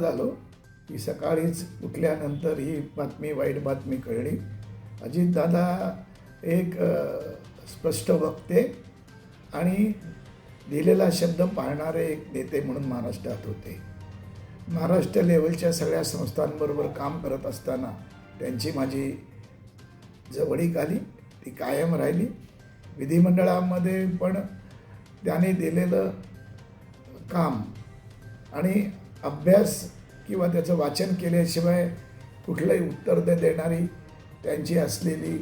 झालो की सकाळीच उठल्यानंतर ही बातमी, वाईट बातमी कळली. अजितदादा एक स्पष्ट वक्ते आणि दिलेला शब्द पाळणारे एक नेते म्हणून महाराष्ट्रात होते. महाराष्ट्र लेवलच्या सगळ्या संस्थांबरोबर काम करत असताना त्यांची माझी जवळीक आली, ती कायम राहिली. विधिमंडळामध्ये पण त्याने दिलेलं काम आणि अभ्यास किंवा त्याचं वाचन केल्याशिवाय कुठलंही उत्तर देणारी त्यांची असलेली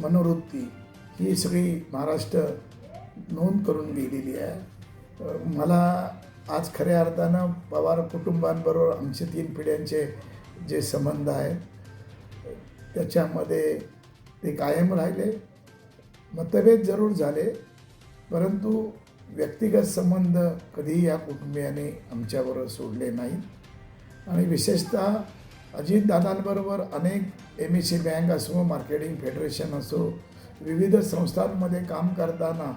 मनोवृत्ती ही सगळी महाराष्ट्र नोंद करून गेलेली आहे. मला आज खऱ्या अर्थानं पवार कुटुंबांबरोबर आमचे 3 पिढ्यांचे जे संबंध आहेत त्याच्यामध्ये ते कायम राहिले. मतभेद जरूर झाले, परंतु व्यक्तिगत संबंध कधीही या कुटुंबियाने आमच्याबरोबर सोडले नाहीत. आणि विशेषतः अजितदादांबरोबर अनेक MEC बँक असो, मार्केटिंग फेडरेशन असो, विविध संस्थांमध्ये काम करताना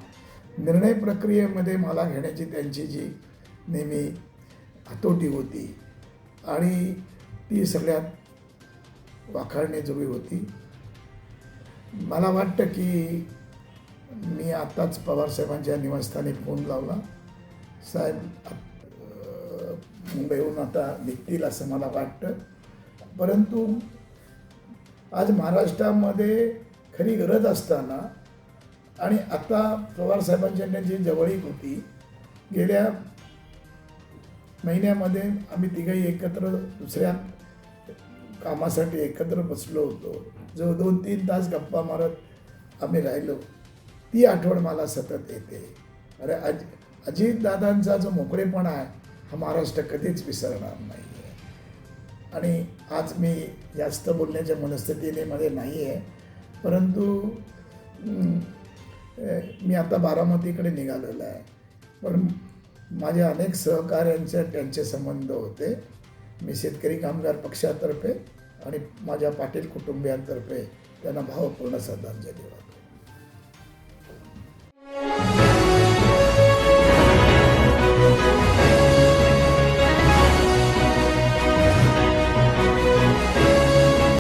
निर्णय प्रक्रियेमध्ये मला घेण्याची त्यांची जी नेहमी हातोटी होती आणि ती सगळ्यात वाखाणण्याजोगी होती. मला वाटतं की मी आत्ताच पवारसाहेबांच्या निवासस्थानी फोन लावला, साहेब मुंबईहून आता निघतील असं मला वाटतं. परंतु आज महाराष्ट्रामध्ये खरी गरज असताना आणि आता पवारसाहेबांच्या जी जवळीक होती, गेल्या महिन्यामध्ये आम्ही तिघही एकत्र दुसऱ्या कामासाठी एकत्र बसलो होतो. जो 2-3 तास गप्पा मारत आम्ही राहिलो, ती आठवण मला सतत येते. अरे अजितदादांचा जो मोकळेपणा आहे हा महाराष्ट्र कधीच विसरणार नाही आहे. आणि आज मी जास्त बोलण्याच्या मनस्थितीने मध्ये नाही आहे, परंतु मी आता बारामतीकडे निघालेलो आहे. पण माझ्या अनेक सहकाऱ्यांचे त्यांचे संबंध होते. मी शेतकरी कामगार पक्षातर्फे आणि माझ्या पाटील कुटुंबियांतर्फे त्यांना भावपूर्ण श्रद्धांजली वाहतो.